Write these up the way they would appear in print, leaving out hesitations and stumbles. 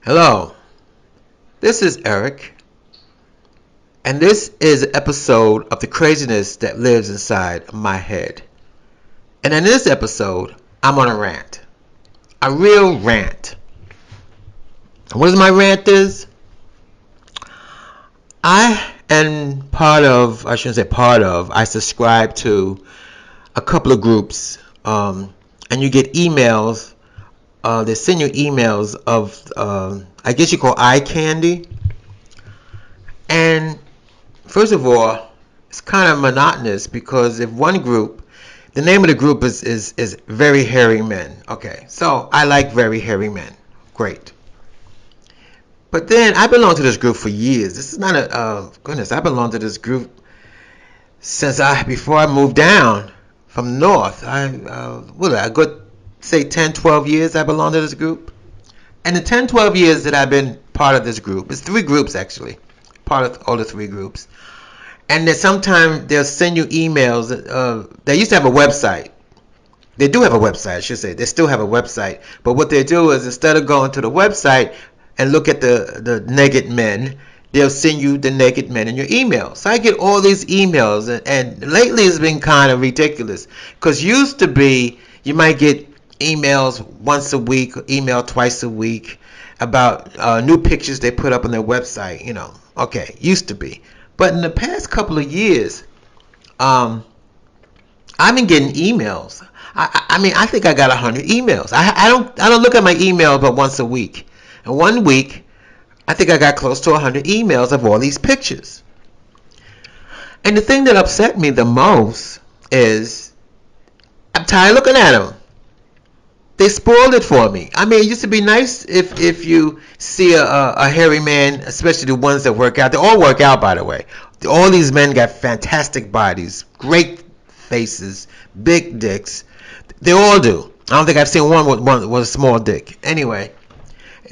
Hello, this is Eric, and this is an episode of the craziness that lives inside my head. And in this episode, I'm on a rant. A real rant. What is my rant is? I subscribe to a couple of groups, and you get emails. They send you emails of, I guess you call eye candy. And first of all, it's kind of monotonous because if one group, the name of the group is Very Hairy Men. Okay, so I like Very Hairy Men. Great. But then I belong to this group for years. This is not I belong to this group before I moved down from north. I go say 10, 12 years I belong to this group. And the 10, 12 years that I've been part of this group, it's three groups actually, part of all the three groups. And then sometimes they'll send you emails. They used to have a website. They do have a website, I should say. They still have a website. But what they do is instead of going to the website and look at the naked men, they'll send you the naked men in your email. So I get all these emails. And lately it's been kind of ridiculous. Because used to be, you might get emails once a week, email twice a week about new pictures they put up on their website. Okay, used to be. But in the past couple of years, I've been getting emails. I think I got 100 emails. I don't look at my email but once a week. And 1 week, I think I got close to 100 emails of all these pictures. And the thing that upset me the most is I'm tired looking at them. They spoiled it for me. I mean, it used to be nice if you see a hairy man, especially the ones that work out. They all work out, by the way. All these men got fantastic bodies, great faces, big dicks. They all do. I don't think I've seen one with a small dick. Anyway,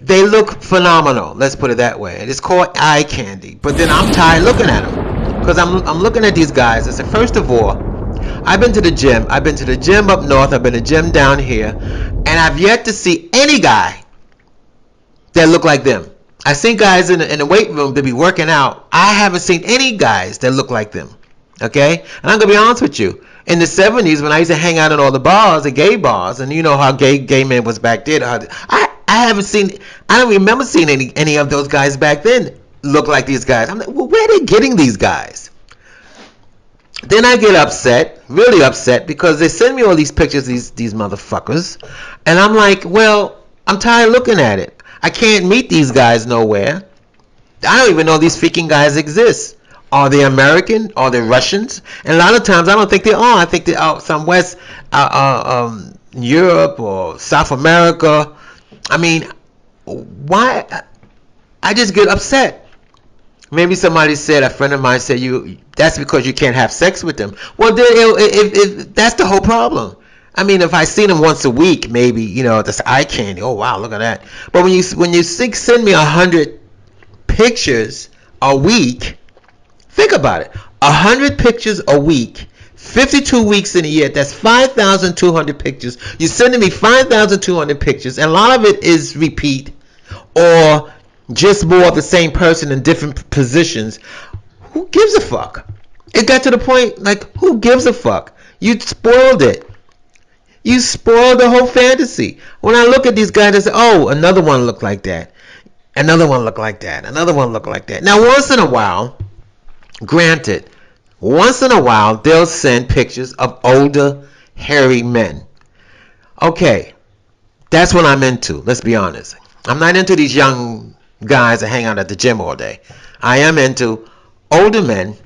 they look phenomenal. Let's put it that way. It's called eye candy. But then I'm tired looking at them because I'm looking at these guys. I said, first of all, I've been to the gym. I've been to the gym up north. I've been to the gym down here. And I've yet to see any guy that look like them. I've seen guys in the weight room that be working out. I haven't seen any guys that look like them. Okay? And I'm going to be honest with you. In the 70s, when I used to hang out in all the bars, the gay bars, and you know how gay men was back then, I don't remember seeing any of those guys back then look like these guys. I'm like, well, where are they getting these guys? Then I get upset, really upset, because they send me all these pictures, these motherfuckers, and I'm like, well, I'm tired of looking at it. I can't meet these guys nowhere. I don't even know these freaking guys exist. Are they American? Are they Russians? And a lot of times I don't think they are. I think they're out some West Europe or South America. I mean, why? I just get upset. Maybe somebody said, a friend of mine said, that's because you can't have sex with them. Well, then if that's the whole problem. I mean, if I see them once a week, maybe, that's eye candy. Oh, wow, look at that. But when you send me 100 pictures a week, think about it. 100 pictures a week, 52 weeks in a year, that's 5,200 pictures. You're sending me 5,200 pictures, and a lot of it is repeat or just more of the same person in different positions. Who gives a fuck? It got to the point, like, who gives a fuck? You spoiled it. You spoiled the whole fantasy. When I look at these guys, I say, oh, another one look like that. Another one look like that. Another one look like that. Now, once in a while, granted, once in a while, they'll send pictures of older, hairy men. Okay, that's what I'm into. Let's be honest. I'm not into these young guys that hang out at the gym all day. I am into older men.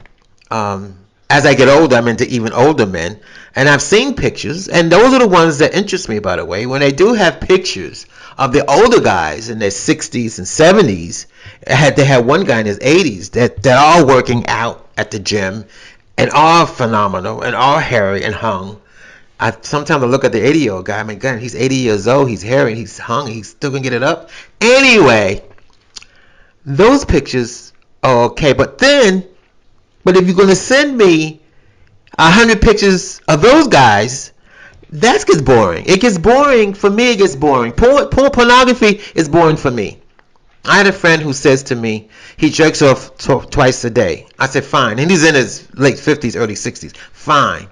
As I get older, I'm into even older men. And I've seen pictures, and those are the ones that interest me, by the way. When they do have pictures of the older guys in their 60s and 70s, they had one guy in his 80s that are working out at the gym and are phenomenal and are hairy and hung. Sometimes I look at the 80-year-old guy. I mean, God, he's 80 years old. He's hairy. He's hung. He's still going to get it up. Anyway, those pictures are okay. But if you're going to send me 100 pictures of those guys, that gets boring. It gets boring. For me, it gets boring. Pornography is boring for me. I had a friend who says to me he jerks off twice a day. I said, fine. And he's in his late 50s, early 60s. Fine.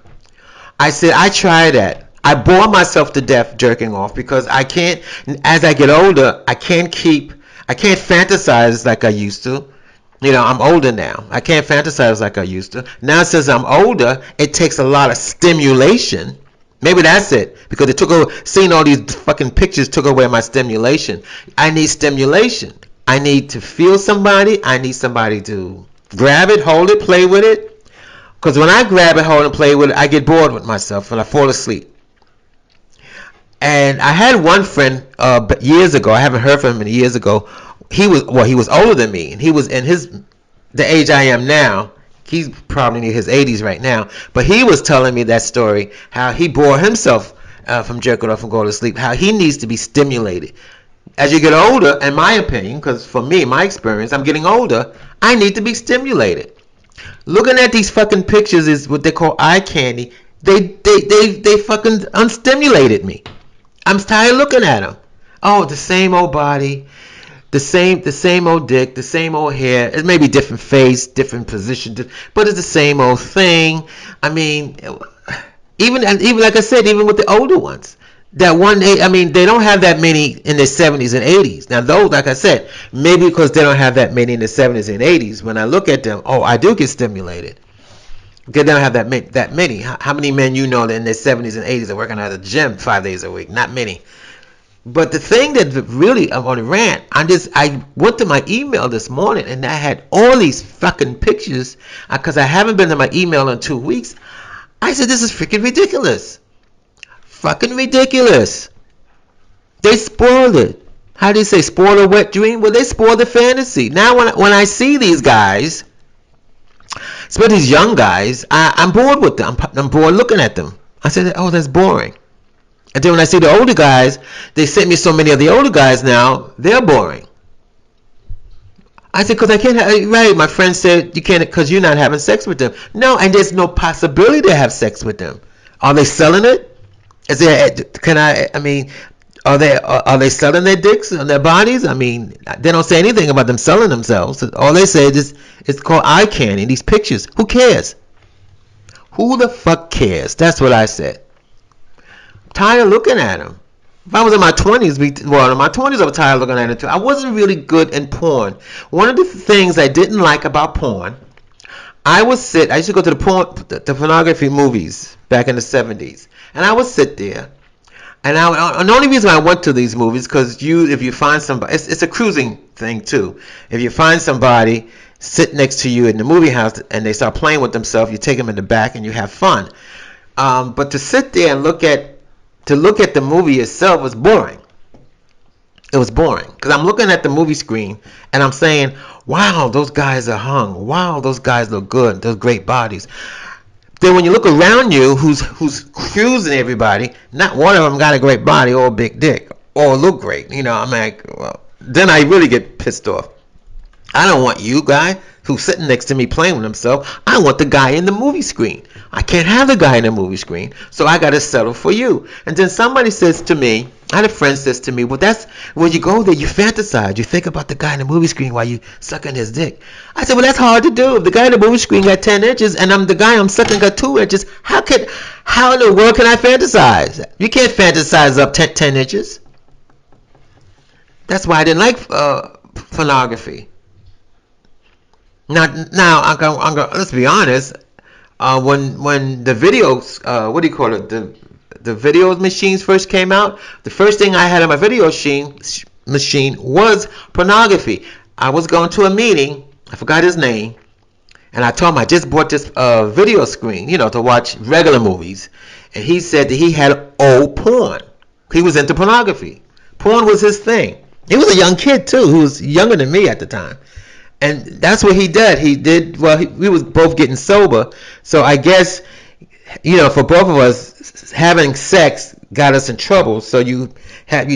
I said, I try that. I bore myself to death jerking off because I can't, as I get older, I can't fantasize like I used to. You know, I'm older now. I can't fantasize like I used to. Now, since I'm older, it takes a lot of stimulation. Maybe that's it. Because seeing all these fucking pictures took away my stimulation. I need stimulation. I need to feel somebody. I need somebody to grab it, hold it, play with it. Because when I grab it, hold it, and play with it, I get bored with myself and I fall asleep. And I had one friend years ago. I haven't heard from him in years ago. He was older than me, and he was in the age I am now. He's probably in his 80s right now. But he was telling me that story, how he bore himself from jerking off and going to sleep, how he needs to be stimulated. As you get older, in my opinion, because for me, my experience, I'm getting older, I need to be stimulated. Looking at these fucking pictures is what they call eye candy. They fucking unstimulated me. I'm tired looking at them. Oh, the same old body, the same old dick, the same old hair. It may be different face, different position, but it's the same old thing. I mean, even like I said, even with the older ones, that one, I mean, they don't have that many in their 70s and 80s. Now, those, like I said, maybe because they don't have that many in the 70s and 80s. When I look at them, oh, I do get stimulated. They don't have that many. How many men you know that in their 70s and 80s are working at the gym 5 days a week? Not many. But the thing that really, I'm on a rant, I went to my email this morning and I had all these fucking pictures because I haven't been to my email in 2 weeks. I said, this is freaking ridiculous. Fucking ridiculous. They spoiled it. How do you say, spoil a wet dream? Well, they spoiled the fantasy. Now when I see these guys, especially these young guys, I'm bored with them. I'm bored looking at them. I said, oh, that's boring. And then when I see the older guys, they sent me so many of the older guys now, they're boring. I said, because I can't have, right, my friend said, you can't, because you're not having sex with them. No, and there's no possibility to have sex with them. Are they selling it? Is there, I mean, are they selling their dicks and their bodies? I mean, they don't say anything about them selling themselves. All they say is it's called eye candy, these pictures. Who cares? Who the fuck cares? That's what I said. Tired of looking at them. If I was in my 20s, in my 20s I was tired of looking at it too. I wasn't really good in porn. One of the things I didn't like about porn, I used to go to the pornography movies back in the 70s, and I would sit there, and the only reason I went to these movies because if you find somebody, it's a cruising thing too. If you find somebody sit next to you in the movie house and they start playing with themselves, you take them in the back and you have fun. But to sit there and look at the movie itself was boring. It was boring because I'm looking at the movie screen and I'm saying, wow, those guys are hung. Wow, those guys look good. Those great bodies. Then when you look around you, who's cruising everybody, not one of them got a great body or a big dick or look great. You know, I'm like, well, then I really get pissed off. I don't want you guy who's sitting next to me playing with himself. I want the guy in the movie screen. I can't have the guy in the movie screen, so I got to settle for you. And then somebody says to me, I had a friend says to me, well, that's when you go there, you fantasize. You think about the guy in the movie screen while you sucking his dick. I said, well, that's hard to do. If the guy in the movie screen got 10 inches and the guy I'm sucking got 2 inches, how in the world can I fantasize? You can't fantasize up 10 inches. That's why I didn't like pornography. Now I'm gonna, let's be honest. When the videos, what do you call it? The video machines first came out. The first thing I had on my video machine was pornography. I was going to a meeting. I forgot his name, and I told him I just bought this video screen, to watch regular movies. And he said that he had old porn. He was into pornography. Porn was his thing. He was a young kid too, who was younger than me at the time. And that's what he did. We was both getting sober. So I guess, for both of us, having sex got us in trouble. So you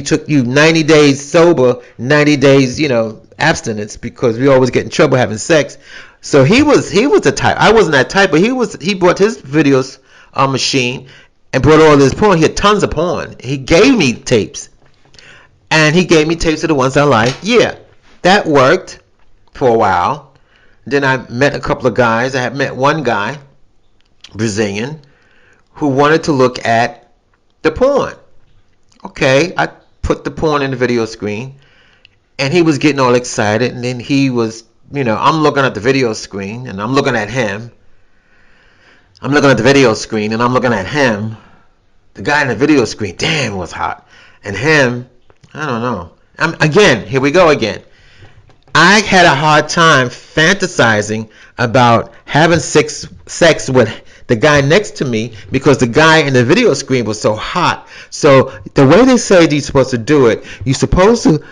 took 90 days sober, 90 days, abstinence, because we always get in trouble having sex. So he was the type. I wasn't that type, but he bought his videos machine and brought all this porn. He had tons of porn. He gave me tapes. And he gave me tapes of the ones I liked. Yeah. that worked for a while. Then I met a couple of guys. I had met one guy, Brazilian, who wanted to look at the porn. Okay, I put the porn in the video screen, and he was getting all excited, and then he was, I'm looking at the video screen, and I'm looking at him. I'm looking at the video screen, and I'm looking at him. The guy in the video screen, damn, was hot. And him, I don't know. Again, here we go again. I had a hard time fantasizing about having sex with the guy next to me because the guy in the video screen was so hot. So the way they say you're supposed to do it, you're supposed to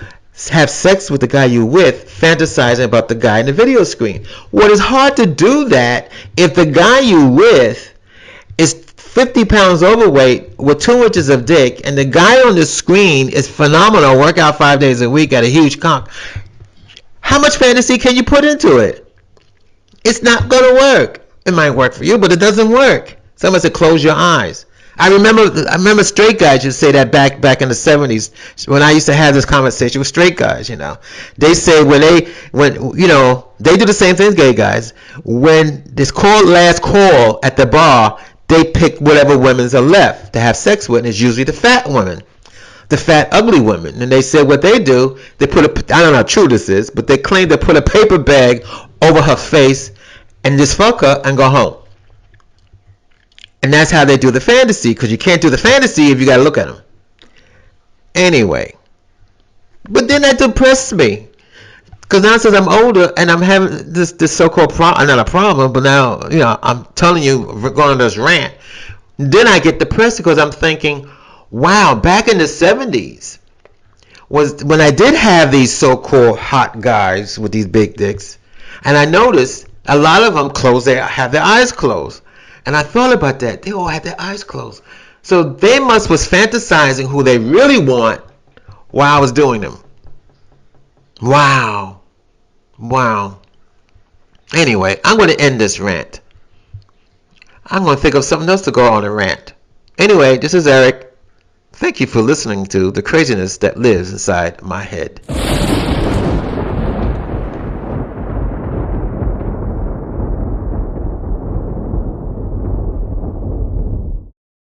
have sex with the guy you're with, fantasizing about the guy in the video screen. Well, it's hard to do that if the guy you're with is 50 pounds overweight with 2 inches of dick, and the guy on the screen is phenomenal, work out 5 days a week, got a huge cock. How much fantasy can you put into it? It's not going to work. It might work for you, but it doesn't work. Someone said, close your eyes. I remember straight guys used to say that back in the 70s when I used to have this conversation with straight guys, They say when they do the same thing as gay guys. When this last call at the bar, they pick whatever women's are left to have sex with, and it's usually the fat women. The fat, ugly women. And they said what they do, they put I don't know how true this is, but they claim to put a paper bag over her face and just fuck her and go home. And that's how they do the fantasy, because you can't do the fantasy if you got to look at them. Anyway. But then that depressed me. Because now since I'm older and I'm having this so-called problem, not a problem, but now, I'm telling you, going on this rant, then I get depressed because I'm thinking, wow, back in the 70s was when I did have these so-called hot guys with these big dicks, and I noticed a lot of them have their eyes closed. And I thought about that. They all had their eyes closed. So they was fantasizing who they really want while I was doing them. Wow. Anyway, I'm going to end this rant. I'm going to think of something else to go on a rant. Anyway, this is Eric. Thank you for listening to the craziness that lives inside my head.